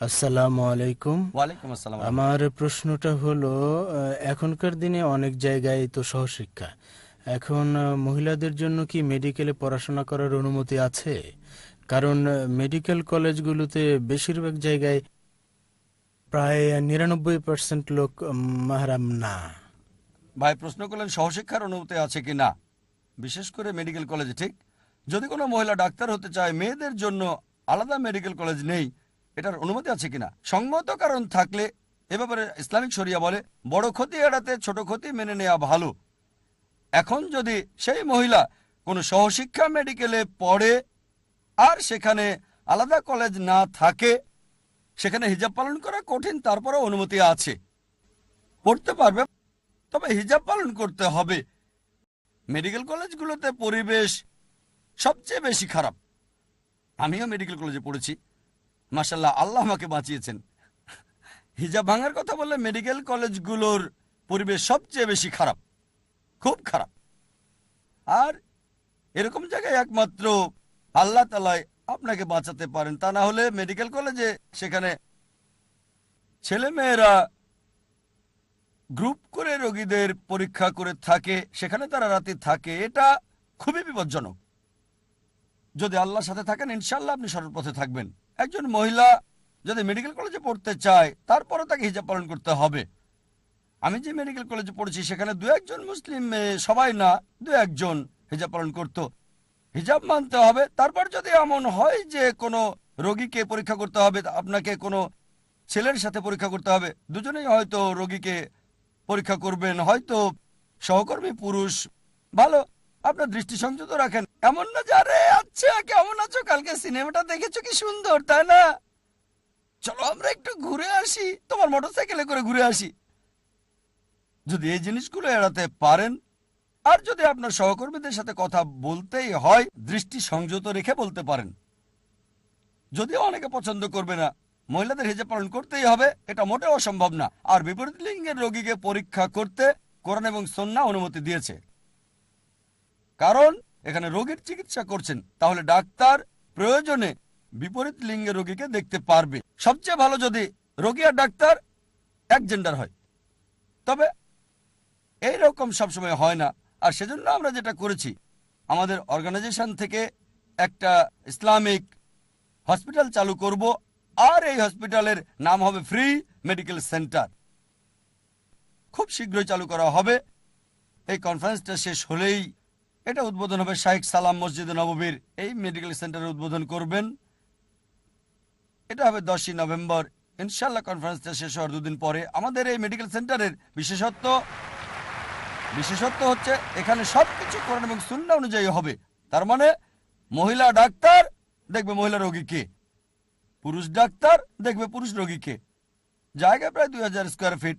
আসসালামু আলাইকুম। ওয়ালাইকুম আসসালাম আমার রহমতুল্লাহ। প্রশ্নটা হলো, এখনকার দিনে অনেক জায়গায় তো সহশিক্ষা। এখন মহিলাদের জন্য কি মেডিকেলে পড়াশোনা করার অনুমতি আছে? কারণ মেডিকেল কলেজগুলোতে বেশিরভাগ জায়গায় প্রায় 99% লোক মাহরাম না। ভাই প্রশ্ন করলেন সহশিক্ষার অনুমতি আছে কি না, বিশেষ করে মেডিকেল কলেজে। ঠিক, যদি কোনো মহিলা ডাক্তার হতে চায়, মেয়েদের জন্য আলাদা মেডিকেল কলেজ নেই, এটার অনুমতি আছে কিনা সঙ্গত কারণ থাকলে এ ব্যাপারে ইসলামিক শরিয়া বলে বড় ক্ষতি এড়াতে ছোট ক্ষতি মেনে নেওয়া ভালো। এখন যদি সেই মহিলা কোনো সহশিক্ষা মেডিকেলে পড়ে আর সেখানে আলাদা কলেজ না থাকে, সেখানে হিজাব পালন করা কঠিন, তারপরেও অনুমতি আছে, পড়তে পারবে, তবে হিজাব পালন করতে হবে। মেডিকেল কলেজগুলোতে পরিবেশ সবচেয়ে বেশি খারাপ। আমিও মেডিকেল কলেজে পড়েছি, মাশাল্লাহ আল্লাহ আমাকে বাঁচিয়েছেন। হিজাব ভাঙার কথা বললে মেডিকেল কলেজগুলোর পরিবেশ সবচেয়ে বেশি খারাপ, খুব খারাপ। আর এরকম জায়গায় একমাত্র আল্লাহ তাআলাই আপনাকে বাঁচাতে পারেন, তা না হলে মেডিকেল কলেজে সেখানে ছেলে মেয়েরা গ্রুপ করে রোগীদের পরীক্ষা করে থাকে, সেখানে তারা রাতে থাকে, এটা খুবই বিপজ্জনক। যদি আল্লাহর সাথে থাকেন ইনশাল্লাহ আপনি সরল পথে থাকবেন। একজন মহিলা যদি মেডিকেল কলেজে পড়তে চায় তারপরে তাকে হিজাব পালন করতে হবে। আমি যে মেডিকেল কলেজে পড়েছি সেখানে দু একজন মুসলিম মেয়ে, সবাই না, দু একজন হিজাব পালন করত। হিজাব মানতে হবে। তারপর যদি এমন হয় যে কোনো রোগীকে পরীক্ষা করতে হবে, আপনাকে কোনো ছেলের সাথে পরীক্ষা করতে হবে, দুজনেই হয়তো রোগীকে পরীক্ষা করবেন, হয়তো সহকর্মী পুরুষ, ভালো, আপনার দৃষ্টি সংযত রাখেন। এমন না যে আরে আচ্ছা কেমন আছো, কালকে সিনেমাটা দেখেছো, কি সুন্দর তাই না, চলো আমরা একটু ঘুরে আসি, তোমার মোটরসাইকেলে করে ঘুরে আসি। যদি এই জিনিসগুলো এড়াতে পারেন, আর যদি আপনার সহকর্মীদের সাথে কথা বলতেই হয় দৃষ্টি সংযত রেখে বলতে পারেন। যদিও অনেকে পছন্দ করবে না, মহিলাদের হিজাব পালন করতেই হবে, এটা মোটেও অসম্ভব না। আর বিপরীত লিঙ্গের রোগীকে পরীক্ষা করতে কোরআন এবং সুন্নাহ অনুমতি দিয়েছে, কারণ এখানে রোগীর চিকিৎসা করছেন, তাহলে ডাক্তার প্রয়োজনে বিপরীত লিঙ্গের রোগীকে দেখতে পারবে। সবচেয়ে ভালো যদি রোগী আর ডাক্তার এক জেন্ডার হয়, তবে এইরকম সবসময় হয় না। আর সেজন্য আমরা যেটা করেছি, আমাদের অর্গানাইজেশন থেকে একটা ইসলামিক হসপিটাল চালু করব, আর এই হসপিটালের নাম হবে ফ্রি মেডিকেল সেন্টার। খুব শীঘ্রই চালু করা হবে। এই কনফারেন্সটা শেষ হলেই এটা উদ্বোধন হবে। শাইখ সালাম মসজিদে নববীর এই মেডিকেল সেন্টারের উদ্বোধন করবেন। এটা হবে 10ই নভেম্বর ইনশাল্লাহ। কনফারেন্সটা শেষ হওয়ার দুদিন পরে আমাদের এই মেডিকেল সেন্টারের বিশেষত্ব বিশেষত্ব হচ্ছে এখানে সবকিছু কোরআন এবং সুন্নাহ অনুযায়ী হবে। তার মানে মহিলা ডাক্তার দেখবে মহিলা রোগীকে, পুরুষ ডাক্তার দেখবে পুরুষ রোগীকে। জায়গা প্রায় 2000 স্কোয়ার ফিট।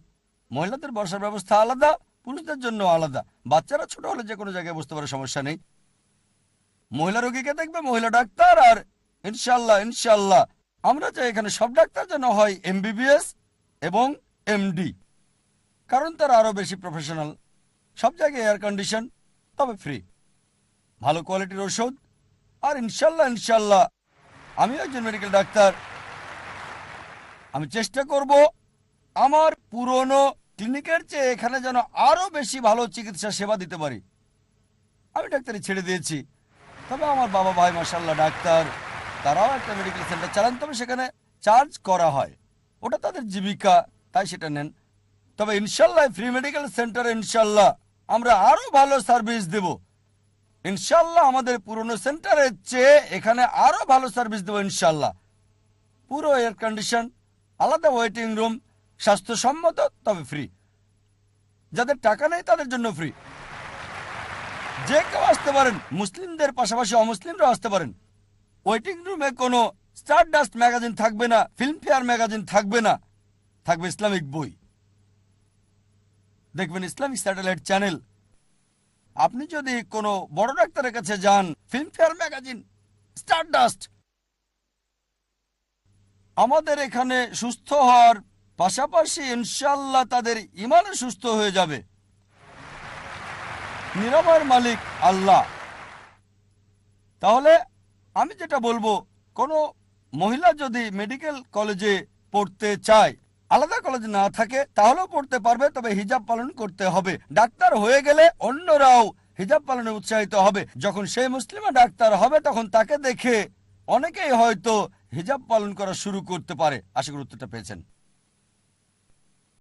মহিলাদের বসার ব্যবস্থা আলাদা, পুরুষদের জন্য আলাদা। বাচ্চারা ছোট হলে যে কোনো জায়গায় বসতে পারে, সমস্যা নেই। মহিলা রোগীকে দেখবে মহিলা ডাক্তার। আর ইনশাল্লাহ ইনশাল্লাহ আমরা চাই এখানে সব ডাক্তার যেন হয় এমবিবিএস এবং এমডি, কারণ তারা আরো বেশি প্রফেশনাল। সব জায়গায় এয়ার কন্ডিশন, তবে ফ্রি, ভালো কোয়ালিটির ওষুধ। আর ইনশাল্লাহ ইনশাল্লাহ আমিও একজন মেডিকেল ডাক্তার। আমি চেষ্টা করব আমার পুরনো ক্লিনিকের চেয়ে এখানে যেন আরো বেশি ভালো চিকিৎসা সেবা দিতে পারি। আমি ডাক্তারি ছেড়ে দিয়েছি, তবে আমার বাবা ভাই মাশাল্লাহ ডাক্তার, তারাও একটা মেডিকেল সেন্টার চালান, তবে সেখানে চার্জ করা হয়, ওটা তাদের জীবিকা, তাই সেটা নেন। তবে ইনশাল্লাহ ফ্রি মেডিকেল সেন্টারে ইনশাল্লাহ আমরা আরো ভালো সার্ভিস দেব। ইনশাল্লাহ আমাদের পুরনো সেন্টারের চেয়ে এখানে আরো ভালো সার্ভিস দেব ইনশাল্লাহ। পুরো এয়ার কন্ডিশন, আলাদা ওয়েটিং রুম, স্বাস্থ্যসম্মত, তবে ফ্রি। যাদের টাকা নেই তাদের জন্য ফ্রি। যে কেউ আসতে পারেন, মুসলিমদের পাশাপাশি অমুসলিমরাও আসতে পারেন। ওয়েটিং রুমে কোনো স্টারডাস্ট ম্যাগাজিন থাকবে না, ফিল্মফেয়ার ম্যাগাজিন থাকবে না, থাকবে ইসলামিক বই, দেখবেন ইসলামিক স্যাটেলাইট চ্যানেল। আপনি যদি কোনো বড় ডাক্তারের কাছে যান, ফিল্মফেয়ার ম্যাগাজিন, স্টারডাস্ট। আমাদের এখানে সুস্থ হওয়ার পাশাপাশি ইনশাল্লাহ তাদের ইমানও সুস্থ হয়ে যাবে। নিরাময়ের মালিক আল্লাহ। তাহলে আমি যেটা বলবো, কোনো মহিলা যদি মেডিকেল কলেজে পড়তে চায়, আলাদা কলেজ না থাকে তাহলেও পড়তে পারবে, তবে হিজাব পালন করতে হবে। ডাক্তার হয়ে গেলে অন্যরাও হিজাব পালনে উৎসাহিত হবে। যখন সেই মুসলিমা ডাক্তার হবে তখন তাকে দেখে অনেকেই হয়তো হিজাব পালন করা শুরু করতে পারে। আশা করি উত্তরটা পেয়েছেন।